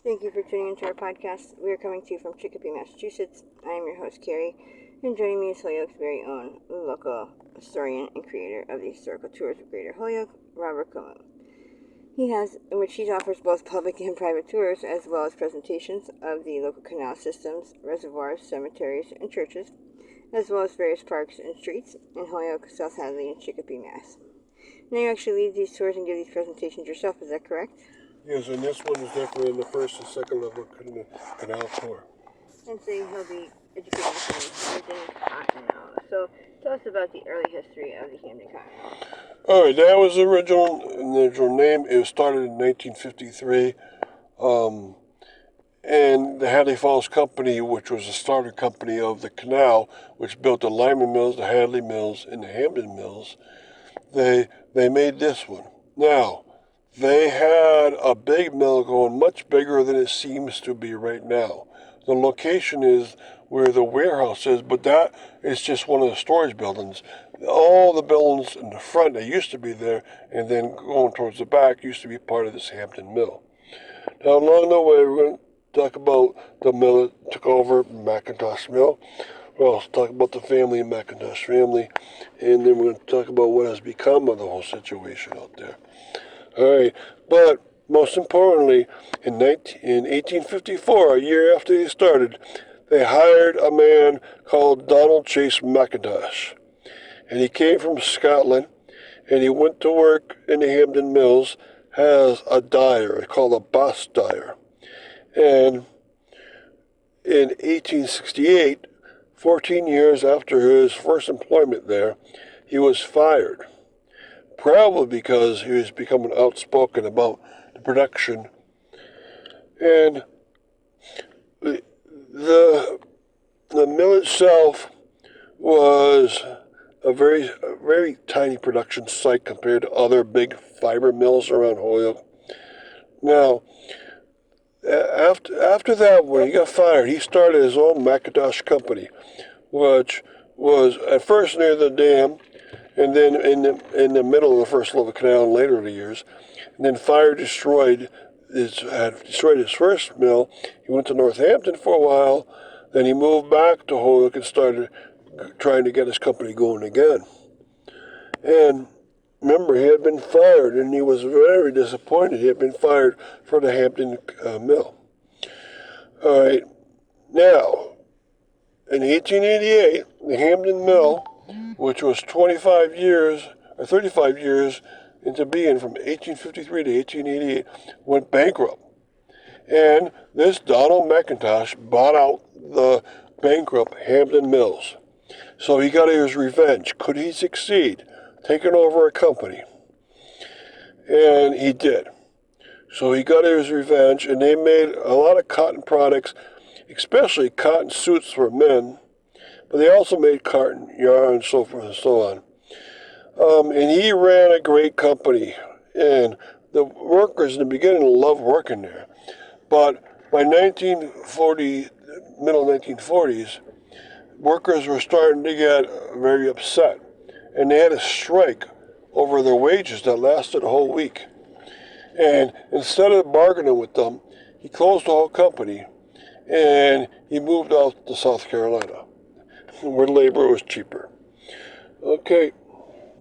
Thank you for tuning into our podcast. We are coming to you from Chicopee, Massachusetts. I am your host, Carrie, and joining me is Holyoke's very own local historian and creator of the historical tours of Greater Holyoke, Robert Cohen. He offers both public and private tours, as well as presentations of the local canal systems, reservoirs, cemeteries, and churches, as well as various parks and streets in Holyoke, South Hadley, and Chicopee, Mass. Now you actually lead these tours and give these presentations yourself, is that correct? Yes, and this one is definitely in the first and second level canal tour. And so he'll be educating us on Hampden Cotton Mill. So tell us about the early history of the Hampden Cotton Mill. All right, that was the original name. It was started in 1953, and the Hadley Falls Company, which was the starter company of the canal, which built the Lyman Mills, the Hadley Mills, and the Hampden Mills, they made this one. Now, they had a big mill going, much bigger than it seems to be right now. The location is where the warehouse is, but that is just one of the storage buildings. All the buildings in the front that used to be there, and then going towards the back, used to be part of this Hampden Mill. Now, along the way, we're going to talk about the mill that took over, McIntosh Mill. We'll also talk about the family, McIntosh family, and then we're going to talk about what has become of the whole situation out there. All right, but most importantly, in 1854, a year after they started, they hired a man called Donald Chase McIntosh. And he came from Scotland, and he went to work in the Hampden Mills as a dyer, called a boss dyer. And in 1868, 14 years after his first employment there, he was fired. Probably because he was becoming outspoken about the production. And the mill itself was a very tiny production site compared to other big fiber mills around Holyoke. Now, after that, when he got fired, he started his own McIntosh company, which was at first near the dam, and then in the middle of the first level canal in later years. And then fire destroyed his first mill. He went to Northampton for a while. Then he moved back to Holyoke and started trying to get his company going again. And remember, he had been fired, and he was very disappointed. He had been fired for the Hampden Mill. All right. Now, in 1888, the Hampden Mill, which was 35 years into being from 1853 to 1888, went bankrupt. And this Donald McIntosh bought out the bankrupt Hampden Mills. So he got his revenge. Could he succeed? Taking over a company. And he did. So he got his revenge, and they made a lot of cotton products, especially cotton suits for men, but they also made cotton yarn, so forth and so on. And he ran a great company, and the workers in the beginning loved working there. But by 1940, middle 1940s, workers were starting to get very upset, and they had a strike over their wages that lasted a whole week. And instead of bargaining with them, he closed the whole company, and he moved out to South Carolina, where labor was cheaper. Okay.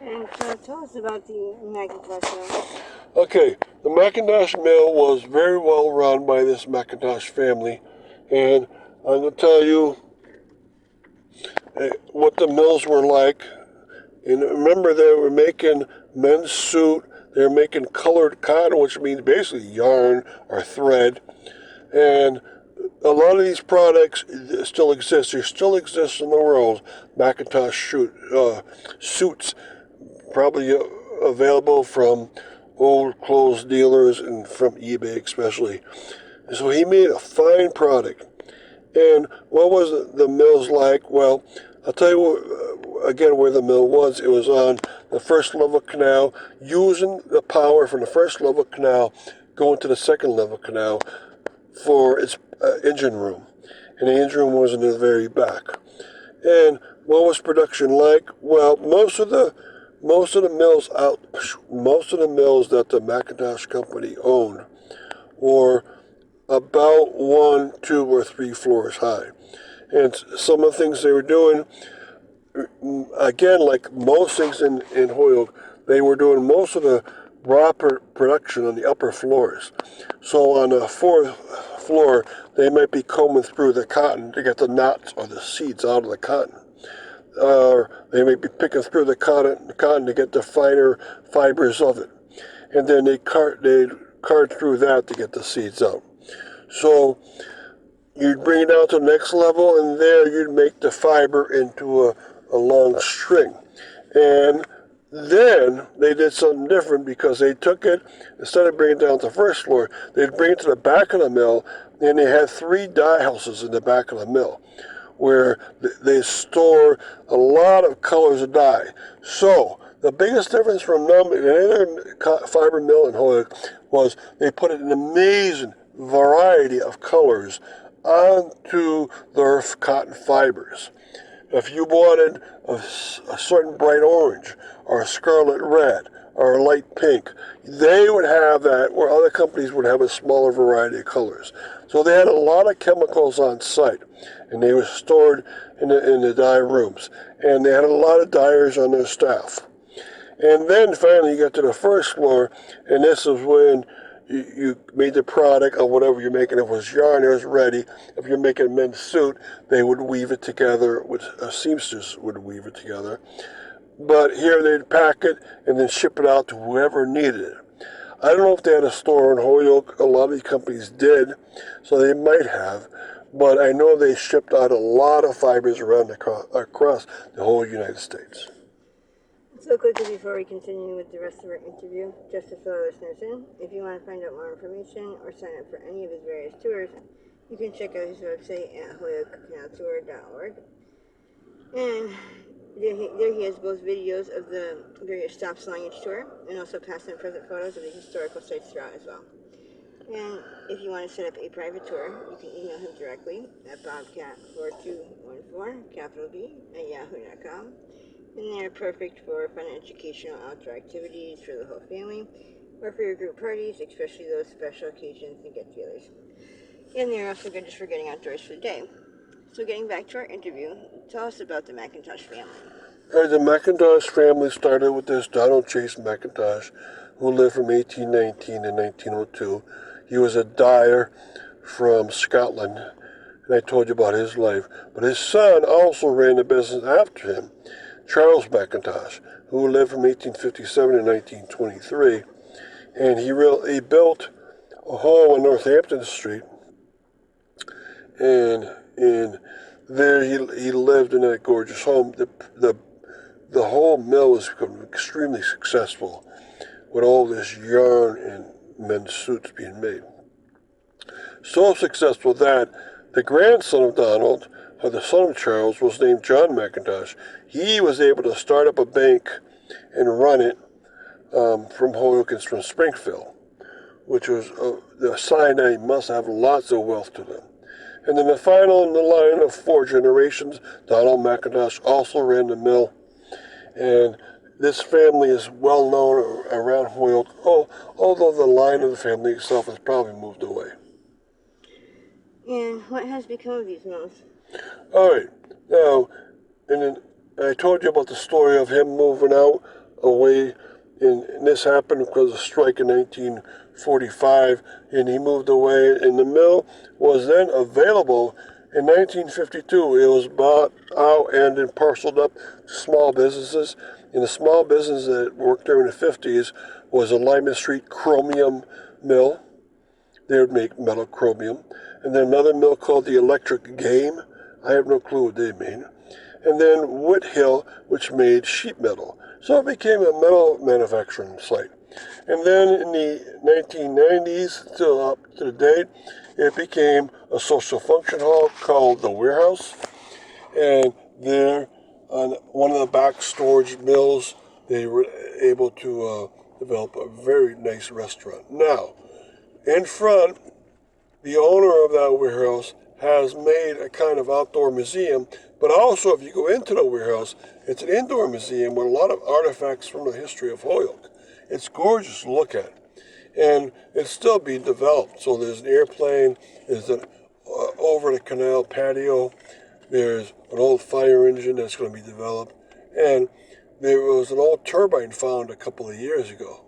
And so tell us about the McIntosh Mill. Okay, the McIntosh Mill was very well run by this McIntosh family, and I'm going to tell you what the mills were like. And remember, they were making men's suit, they were making colored cotton, which means basically yarn or thread, and a lot of these products still exist. There still exists in the world McIntosh suits, probably available from old clothes dealers and from eBay especially. And so he made a fine product. And what was the mills like? Well, I'll tell you again where the mill was. It was on the first level canal, using the power from the first level canal going to the second level canal for its engine room. And the engine room was in the very back. And what was production like? Well, most of the mills that the McIntosh company owned were about 1, 2, or 3 floors high. And some of the things they were doing, again, like most things in Holyoke, they were doing most of the raw production on the upper floors. So on the fourth floor, they might be combing through the cotton to get the knots or the seeds out of the cotton. They may be picking through the cotton to get the finer fibers of it. And then they'd cart through that to get the seeds out. So you'd bring it down to the next level, and there you'd make the fiber into a long string. And then they did something different because they took it, instead of bringing it down to the first floor, they'd bring it to the back of the mill, and they had 3 dye houses in the back of the mill where they store a lot of colors of dye. So the biggest difference from them and any other fiber mill in Holyoke was they put an amazing variety of colors onto their cotton fibers. If you wanted a certain bright orange or a scarlet red or a light pink, they would have that, where other companies would have a smaller variety of colors. So they had a lot of chemicals on site, and they were stored in the dye rooms. And they had a lot of dyers on their staff. And then finally you got to the first floor, and this is when you made the product of whatever you're making. If it was yarn, it was ready. If you're making a men's suit, they would weave it together, a seamstress would weave it together. But here they'd pack it and then ship it out to whoever needed it. I don't know if they had a store in Holyoke. A lot of these companies did, so they might have. But I know they shipped out a lot of fibers around across the whole United States. So quickly before we continue with the rest of our interview, just to fill our listeners in, if you want to find out more information or sign up for any of his various tours, you can check out his website at holyokecanaltour.org. And there he has both videos of the various stops along each tour and also past and present photos of the historical sites throughout as well. And if you want to set up a private tour, you can email him directly at bobcat4214, capital B, at yahoo.com. And they're perfect for fun and educational outdoor activities for the whole family or for your group parties, especially those special occasions and get-togethers. And they're also good just for getting outdoors for the day. So getting back to our interview, tell us about the McIntosh family. The McIntosh family started with this Donald Chase McIntosh, who lived from 1819 to 1902. He was a dyer from Scotland, and I told you about his life. But his son also ran the business after him, Charles McIntosh, who lived from 1857 to 1923. And he built a home on Northampton Street, and there he lived in that gorgeous home. The whole mill has become extremely successful with all this yarn and men's suits being made. So successful that the grandson of Donald, or the son of Charles, was named John McIntosh. He was able to start up a bank and run it from Holyoke and from Springfield, which was the sign that he must have lots of wealth to them. And then the final in the line of 4 generations, Donald McIntosh also ran the mill. And this family is well known around Holyoke, although the line of the family itself has probably moved away. And what has become of these mills? All right. Now, and then I told you about the story of him moving out away, and this happened because of a strike in 1945, and he moved away, and the mill was then available in 1952. It was bought out and then parceled up to small businesses, and the small business that worked there in the 50s was a Lyman Street chromium mill. They would make metal chromium. And then another mill called the Electric Game. I have no clue what they made. And then Whithill, which made sheet metal. So it became a metal manufacturing site. And then in the 1990s, till up to the date, it became a social function hall called the Warehouse. And there, on one of the back storage mills, they were able to develop a very nice restaurant. Now, in front, the owner of that warehouse has made a kind of outdoor museum, but also if you go into the warehouse, it's an indoor museum with a lot of artifacts from the history of Holyoke. It's gorgeous to look at. and it's still being developed. So there's an airplane, there's an over the canal patio, there's an old fire engine that's going to be developed, and there was an old turbine found a couple of years ago.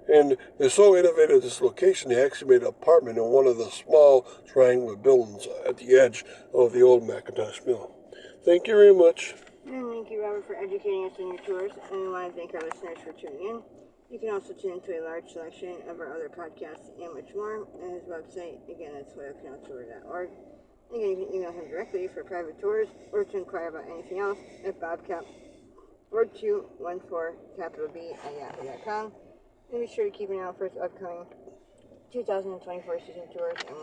And they're so innovative at this location, they actually made an apartment in one of the small triangular buildings at the edge of the old McIntosh Mill. Thank you very much. And thank you, Robert, for educating us on your tours. And we want to thank our listeners for tuning in. You can also tune into a large selection of our other podcasts and much more at his website. Again, that's holyokecanaltour.org. Again, you can email him directly for private tours or to inquire about anything else at bobcat4214B@yahoo.com. And be sure to keep an eye out for his upcoming 2024 season tours and more.